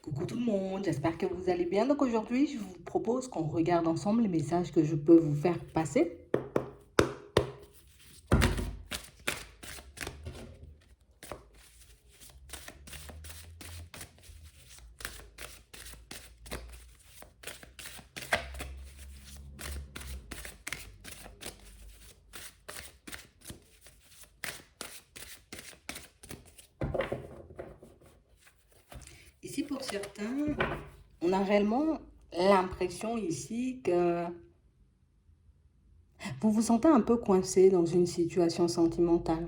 Coucou tout le monde, j'espère que vous allez bien. Donc aujourd'hui, je vous propose qu'on regarde ensemble les messages que je peux vous faire passer. Ici, pour certains, on a réellement l'impression ici que vous vous sentez un peu coincé dans une situation sentimentale.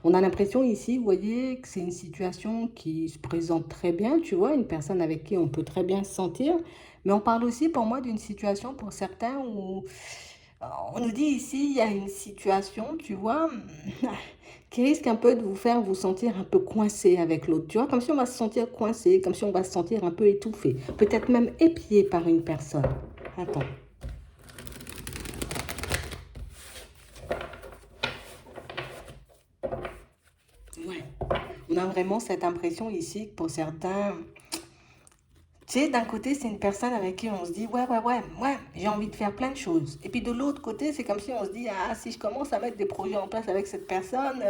On a l'impression ici, vous voyez, que c'est une situation qui se présente très bien, tu vois, une personne avec qui on peut très bien se sentir. Mais on parle aussi pour moi d'une situation pour certains où on nous dit ici, il y a une situation, tu vois, qui risque un peu de vous faire vous sentir un peu coincé avec l'autre, tu vois, comme si on va se sentir coincé, comme si on va se sentir un peu étouffé, peut-être même épié par une personne. Attends. Ouais. On a vraiment cette impression ici que pour certains, tu sais, d'un côté, c'est une personne avec qui on se dit, ouais, j'ai envie de faire plein de choses. Et puis de l'autre côté, c'est comme si on se dit, ah, si je commence à mettre des projets en place avec cette personne,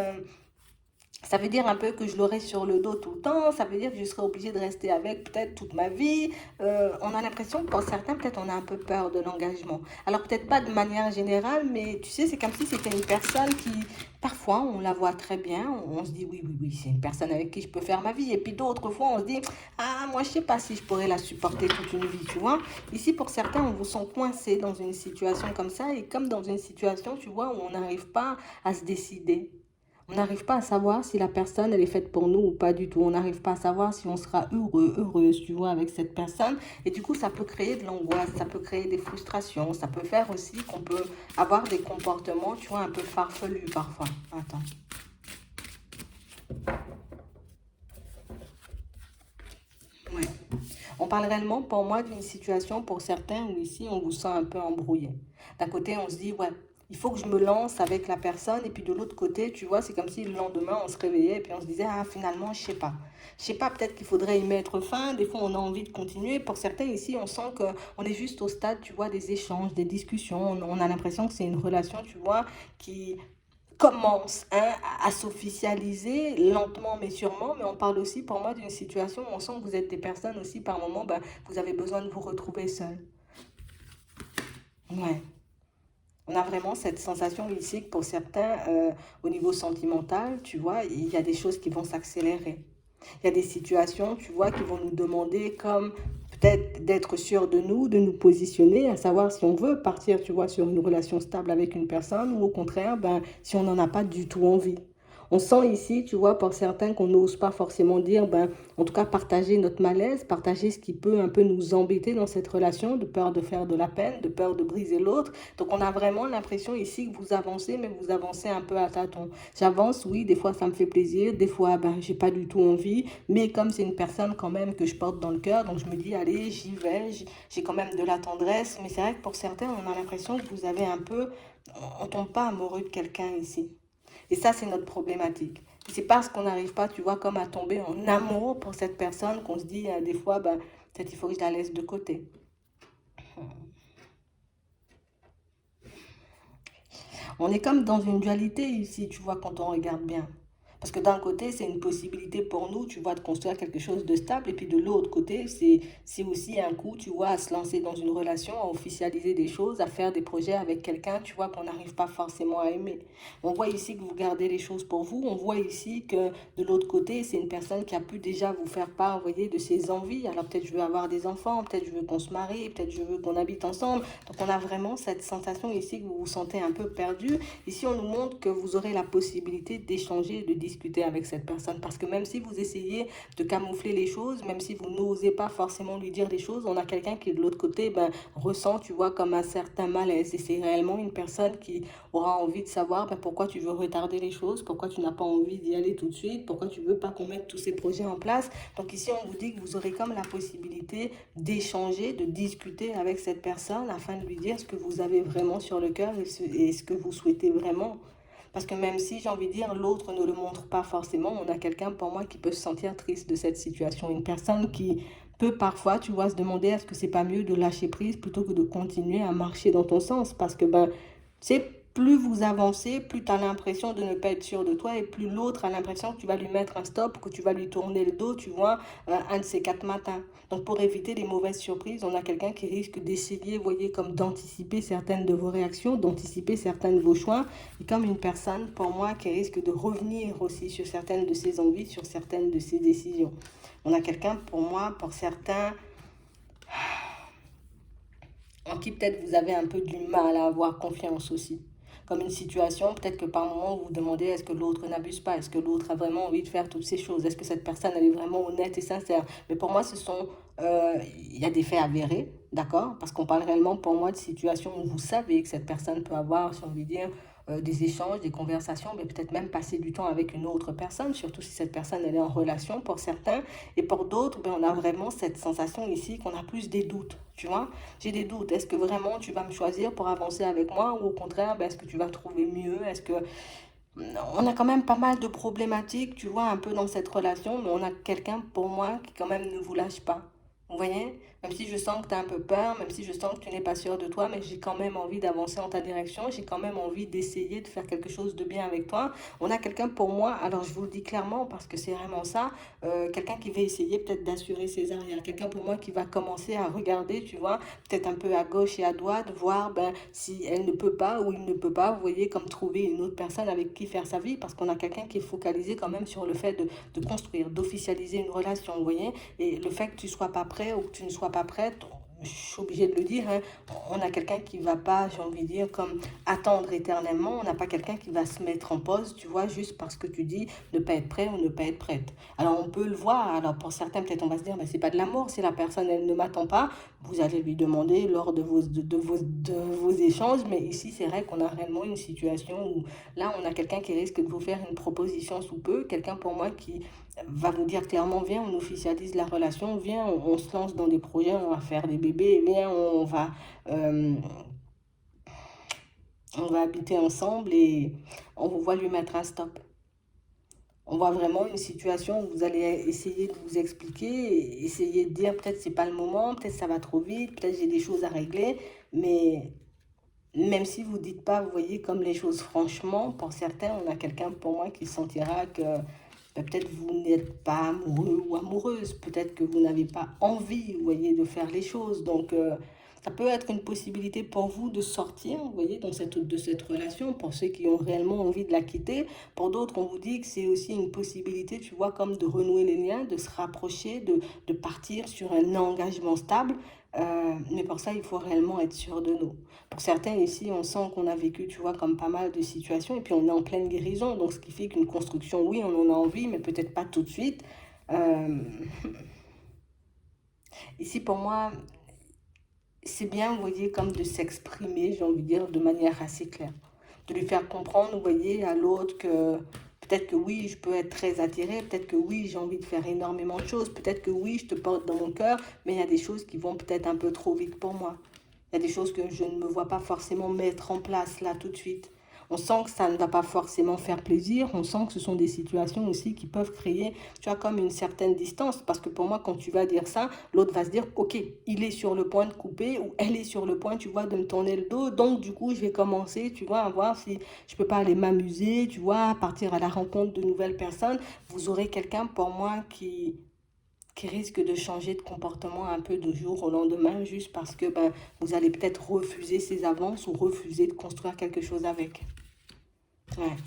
ça veut dire un peu que je l'aurai sur le dos tout le temps, ça veut dire que je serai obligée de rester avec peut-être toute ma vie. On a l'impression que pour certains, peut-être on a un peu peur de l'engagement. Alors peut-être pas de manière générale, mais tu sais, c'est comme si c'était une personne qui, parfois, on la voit très bien, on se dit oui, c'est une personne avec qui je peux faire ma vie. Et puis d'autres fois, on se dit, ah, moi je sais pas si je pourrais la supporter toute une vie, tu vois. Ici, pour certains, on vous sent coincé dans une situation comme ça, et comme dans une situation, tu vois, où on n'arrive pas à se décider. On n'arrive pas à savoir si la personne, elle est faite pour nous ou pas du tout. On n'arrive pas à savoir si on sera heureux, heureuse, tu vois, avec cette personne. Et du coup, ça peut créer de l'angoisse, ça peut créer des frustrations, ça peut faire aussi qu'on peut avoir des comportements, tu vois, un peu farfelus parfois. Attends. Ouais. On parle réellement pour moi d'une situation pour certains où ici on vous sent un peu embrouillé. D'un côté on se dit ouais, il faut que je me lance avec la personne et puis de l'autre côté tu vois c'est comme si le lendemain on se réveillait et puis on se disait ah finalement je sais pas. Je sais pas, peut-être qu'il faudrait y mettre fin, des fois on a envie de continuer. Pour certains ici on sent que on est juste au stade tu vois des échanges, des discussions, on a l'impression que c'est une relation tu vois qui commence hein, à s'officialiser lentement mais sûrement, mais on parle aussi pour moi d'une situation où on sent que vous êtes des personnes aussi par moment, ben, vous avez besoin de vous retrouver seul. Ouais. On a vraiment cette sensation ici que pour certains, au niveau sentimental, tu vois, il y a des choses qui vont s'accélérer. Il y a des situations, tu vois, qui vont nous demander comme peut-être d'être sûr de nous, de nous positionner, à savoir si on veut partir, tu vois, sur une relation stable avec une personne ou au contraire, ben, si on n'en a pas du tout envie. On sent ici, tu vois, pour certains qu'on n'ose pas forcément dire, ben, en tout cas partager notre malaise, partager ce qui peut un peu nous embêter dans cette relation, de peur de faire de la peine, de peur de briser l'autre. Donc on a vraiment l'impression ici que vous avancez, mais vous avancez un peu à tâtons. J'avance, oui, des fois ça me fait plaisir, des fois ben, j'ai pas du tout envie, mais comme c'est une personne quand même que je porte dans le cœur, donc je me dis, allez, j'y vais, j'ai quand même de la tendresse, mais c'est vrai que pour certains, on a l'impression que vous avez un peu, on tombe pas amoureux de quelqu'un ici. Et ça, c'est notre problématique. C'est parce qu'on n'arrive pas, tu vois, comme à tomber en amour pour cette personne qu'on se dit des fois, ben, peut-être il faut que je la laisse de côté. On est comme dans une dualité ici, tu vois, quand on regarde bien. Parce que d'un côté, c'est une possibilité pour nous, tu vois, de construire quelque chose de stable. Et puis de l'autre côté, c'est aussi un coup, tu vois, à se lancer dans une relation, à officialiser des choses, à faire des projets avec quelqu'un, tu vois, qu'on n'arrive pas forcément à aimer. On voit ici que vous gardez les choses pour vous. On voit ici que de l'autre côté, c'est une personne qui a pu déjà vous faire part, vous voyez, de ses envies. Alors peut-être je veux avoir des enfants, peut-être je veux qu'on se marie, peut-être je veux qu'on habite ensemble. Donc on a vraiment cette sensation ici que vous vous sentez un peu perdu. Ici, on nous montre que vous aurez la possibilité d'échanger, de discuter avec cette personne. Parce que même si vous essayez de camoufler les choses, même si vous n'osez pas forcément lui dire les choses, on a quelqu'un qui de l'autre côté ben, ressent, tu vois, comme un certain malaise. Et c'est réellement une personne qui aura envie de savoir ben, pourquoi tu veux retarder les choses, pourquoi tu n'as pas envie d'y aller tout de suite, pourquoi tu veux pas qu'on mette tous ces projets en place. Donc ici, on vous dit que vous aurez comme la possibilité d'échanger, de discuter avec cette personne afin de lui dire ce que vous avez vraiment sur le cœur et ce que vous souhaitez vraiment. Parce que même si, j'ai envie de dire, l'autre ne le montre pas forcément, on a quelqu'un pour moi qui peut se sentir triste de cette situation. Une personne qui peut parfois, tu vois, se demander est-ce que c'est pas mieux de lâcher prise plutôt que de continuer à marcher dans ton sens. Parce que, ben, tu sais, plus vous avancez, plus tu as l'impression de ne pas être sûr de toi et plus l'autre a l'impression que tu vas lui mettre un stop, que tu vas lui tourner le dos, tu vois, un de ces 4 matins. Donc pour éviter les mauvaises surprises, on a quelqu'un qui risque d'essayer, vous voyez, comme d'anticiper certaines de vos réactions, d'anticiper certains de vos choix, et comme une personne, pour moi, qui risque de revenir aussi sur certaines de ses envies, sur certaines de ses décisions. On a quelqu'un, pour moi, pour certains, en qui peut-être vous avez un peu du mal à avoir confiance aussi. Comme une situation, peut-être que par moment vous vous demandez est-ce que l'autre n'abuse pas, est-ce que l'autre a vraiment envie de faire toutes ces choses, est-ce que cette personne elle est vraiment honnête et sincère. Mais pour moi, il y a des faits avérés, d'accord? Parce qu'on parle réellement pour moi de situations où vous savez que cette personne peut avoir, si on veut dire, des échanges, des conversations, mais peut-être même passer du temps avec une autre personne, surtout si cette personne elle est en relation pour certains. Et pour d'autres, ben, on a vraiment cette sensation ici qu'on a plus des doutes, tu vois. J'ai des doutes. Est-ce que vraiment tu vas me choisir pour avancer avec moi ou au contraire, ben, est-ce que tu vas trouver mieux? Est-ce que on a quand même pas mal de problématiques, tu vois, un peu dans cette relation, mais on a quelqu'un pour moi qui quand même ne vous lâche pas. Vous voyez? Même si je sens que tu as un peu peur, même si je sens que tu n'es pas sûr de toi, mais j'ai quand même envie d'avancer en ta direction, j'ai quand même envie d'essayer de faire quelque chose de bien avec toi. On a quelqu'un pour moi, alors je vous le dis clairement parce que c'est vraiment ça, quelqu'un qui va essayer peut-être d'assurer ses arrières, quelqu'un pour moi qui va commencer à regarder, tu vois, peut-être un peu à gauche et à droite, voir ben, si elle ne peut pas ou il ne peut pas, vous voyez, comme trouver une autre personne avec qui faire sa vie, parce qu'on a quelqu'un qui est focalisé quand même sur le fait de construire, d'officialiser une relation, vous voyez, et le fait que tu ne sois pas prêt ou que tu ne sois pas prête, je suis obligée de le dire, hein, on a quelqu'un qui ne va pas, j'ai envie de dire, comme attendre éternellement, on n'a pas quelqu'un qui va se mettre en pause, tu vois, juste parce que tu dis ne pas être prêt ou ne pas être prête. Alors on peut le voir, alors pour certains peut-être on va se dire, mais c'est pas de l'amour, si la personne elle ne m'attend pas, vous allez lui demander lors de vos échanges, mais ici c'est vrai qu'on a réellement une situation où là on a quelqu'un qui risque de vous faire une proposition sous peu, quelqu'un pour moi qui va vous dire clairement, viens, on officialise la relation, viens, on se lance dans des projets, on va faire des bébés, viens, euh, on va habiter ensemble et on vous voit lui mettre un stop. On voit vraiment une situation où vous allez essayer de vous expliquer, essayer de dire peut-être c'est pas le moment, peut-être ça va trop vite, peut-être j'ai des choses à régler, mais même si vous dites pas, vous voyez, comme les choses franchement, pour certains, on a quelqu'un pour moi qui sentira que ben, peut-être vous n'êtes pas amoureux ou amoureuse, peut-être que vous n'avez pas envie, vous voyez, de faire les choses. Donc, ça peut être une possibilité pour vous de sortir, vous voyez, de cette relation, pour ceux qui ont réellement envie de la quitter. Pour d'autres, on vous dit que c'est aussi une possibilité, tu vois, comme de renouer les liens, de se rapprocher, de partir sur un engagement stable. Mais pour ça, il faut réellement être sûr de nous. Pour certains ici, on sent qu'on a vécu, tu vois, comme pas mal de situations, et puis on est en pleine guérison, donc ce qui fait qu'une construction, oui, on en a envie, mais peut-être pas tout de suite. Euh, Ici, pour moi, c'est bien, vous voyez, comme de s'exprimer, j'ai envie de dire, de manière assez claire. De lui faire comprendre, vous voyez, à l'autre que peut-être que oui, je peux être très attirée, peut-être que oui, j'ai envie de faire énormément de choses, peut-être que oui, je te porte dans mon cœur, mais il y a des choses qui vont peut-être un peu trop vite pour moi. Il y a des choses que je ne me vois pas forcément mettre en place là tout de suite. On sent que ça ne va pas forcément faire plaisir. On sent que ce sont des situations aussi qui peuvent créer, tu vois, comme une certaine distance. Parce que pour moi, quand tu vas dire ça, l'autre va se dire, ok, il est sur le point de couper ou elle est sur le point, tu vois, de me tourner le dos. Donc, du coup, je vais commencer, tu vois, à voir si je peux pas aller m'amuser, tu vois, partir à la rencontre de nouvelles personnes. Vous aurez quelqu'un pour moi qui risque de changer de comportement un peu de jour au lendemain juste parce que ben, vous allez peut-être refuser ses avances ou refuser de construire quelque chose avec. Ouais.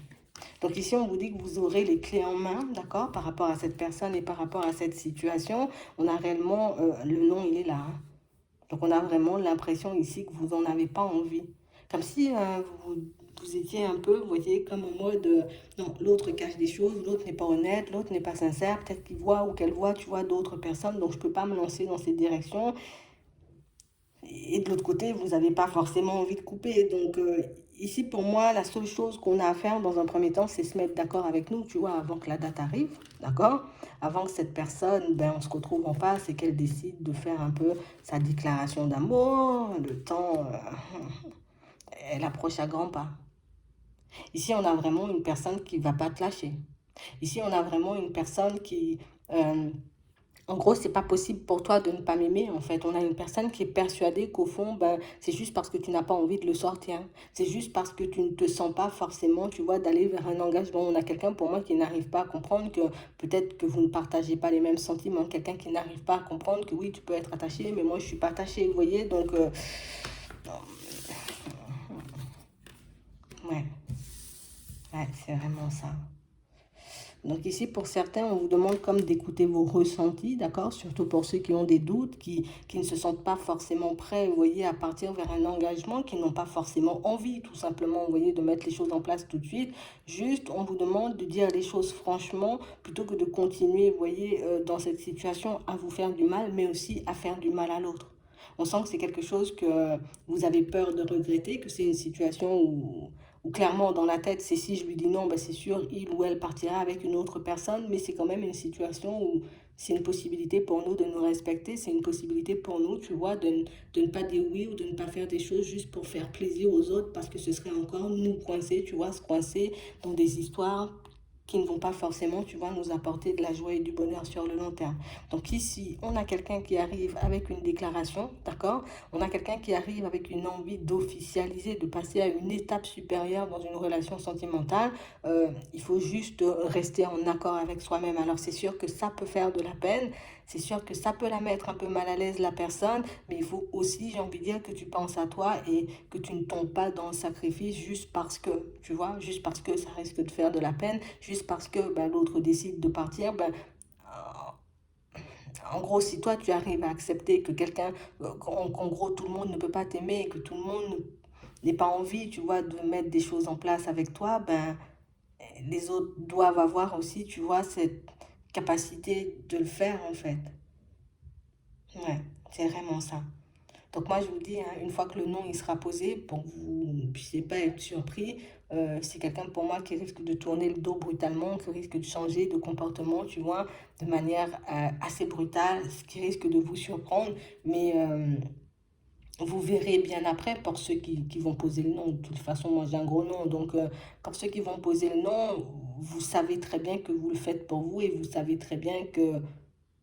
Donc ici, on vous dit que vous aurez les clés en main, d'accord, par rapport à cette personne et par rapport à cette situation. On a réellement, le nom, il est là, hein. Donc on a vraiment l'impression ici que vous n'en avez pas envie. Comme si vous étiez un peu, vous voyez, comme en mode, non, l'autre cache des choses, l'autre n'est pas honnête, l'autre n'est pas sincère, peut-être qu'il voit ou qu'elle voit, tu vois, d'autres personnes, donc je ne peux pas me lancer dans cette direction. Et de l'autre côté, vous n'avez pas forcément envie de couper. Donc ici, pour moi, la seule chose qu'on a à faire dans un premier temps, c'est se mettre d'accord avec nous, tu vois, avant que la date arrive, d'accord? Avant que cette personne, ben, on se retrouve en face et qu'elle décide de faire un peu sa déclaration d'amour. Le temps, elle approche à grands pas. Ici, on a vraiment une personne qui va pas te lâcher. Ici, on a vraiment une personne qui... en gros, c'est pas possible pour toi de ne pas m'aimer, en fait. On a une personne qui est persuadée qu'au fond, ben, c'est juste parce que tu n'as pas envie de le sortir. C'est juste parce que tu ne te sens pas forcément, tu vois, d'aller vers un engagement. On a quelqu'un, pour moi, qui n'arrive pas à comprendre que peut-être que vous ne partagez pas les mêmes sentiments. Quelqu'un qui n'arrive pas à comprendre que oui, tu peux être attaché, mais moi, je suis pas attaché, vous voyez. Donc, ouais, ouais, c'est vraiment ça. Donc ici, pour certains, on vous demande comme d'écouter vos ressentis, d'accord? Surtout pour ceux qui ont des doutes, qui ne se sentent pas forcément prêts, vous voyez, à partir vers un engagement, qui n'ont pas forcément envie, tout simplement, vous voyez, de mettre les choses en place tout de suite. Juste, on vous demande de dire les choses franchement, plutôt que de continuer, vous voyez, dans cette situation à vous faire du mal, mais aussi à faire du mal à l'autre. On sent que c'est quelque chose que vous avez peur de regretter, que c'est une situation où clairement dans la tête, c'est si je lui dis non, ben c'est sûr, il ou elle partira avec une autre personne, mais c'est quand même une situation où c'est une possibilité pour nous de nous respecter, c'est une possibilité pour nous, tu vois, de ne pas dire oui ou de ne pas faire des choses juste pour faire plaisir aux autres, parce que ce serait encore nous coincer, tu vois, se coincer dans des histoires qui ne vont pas forcément, tu vois, nous apporter de la joie et du bonheur sur le long terme. Donc ici, on a quelqu'un qui arrive avec une déclaration, d'accord? On a quelqu'un qui arrive avec une envie d'officialiser, de passer à une étape supérieure dans une relation sentimentale. Il faut juste rester en accord avec soi-même. Alors c'est sûr que ça peut faire de la peine, c'est sûr que ça peut la mettre un peu mal à l'aise la personne, mais il faut aussi, j'ai envie de dire, que tu penses à toi et que tu ne tombes pas dans le sacrifice juste parce que, tu vois, juste parce que ça risque de faire de la peine, juste parce que ben, l'autre décide de partir, ben, en gros, si toi tu arrives à accepter que quelqu'un, qu'en gros tout le monde ne peut pas t'aimer et que tout le monde n'ait pas envie, tu vois, de mettre des choses en place avec toi, ben les autres doivent avoir aussi, tu vois, cette capacité de le faire en fait. Ouais, c'est vraiment ça. Donc moi je vous dis, hein, une fois que le nom il sera posé, pour que vous ne puissiez pas être surpris, c'est quelqu'un pour moi qui risque de tourner le dos brutalement, qui risque de changer de comportement, tu vois, de manière assez brutale, ce qui risque de vous surprendre, mais vous verrez bien après pour ceux qui vont poser le nom. De toute façon, moi j'ai un gros nom, donc pour ceux qui vont poser le nom, vous savez très bien que vous le faites pour vous et vous savez très bien que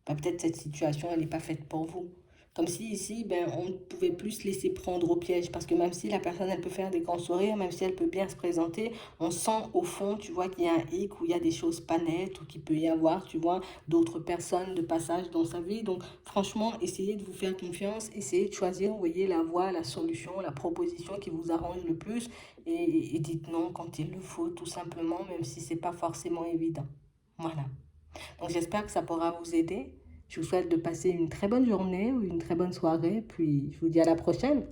bah, peut-être cette situation, elle n'est pas faite pour vous. Comme si ici, ben, on ne pouvait plus se laisser prendre au piège. Parce que même si la personne, elle peut faire des grands sourires, même si elle peut bien se présenter, on sent au fond, tu vois, qu'il y a un hic, où il y a des choses pas nettes, ou qu'il peut y avoir, tu vois, d'autres personnes de passage dans sa vie. Donc, franchement, essayez de vous faire confiance, essayez de choisir, vous voyez, la voie, la solution, la proposition qui vous arrange le plus. Et dites non quand il le faut, tout simplement, même si c'est pas forcément évident. Voilà. Donc j'espère que ça pourra vous aider. Je vous souhaite de passer une très bonne journée ou une très bonne soirée, puis je vous dis à la prochaine.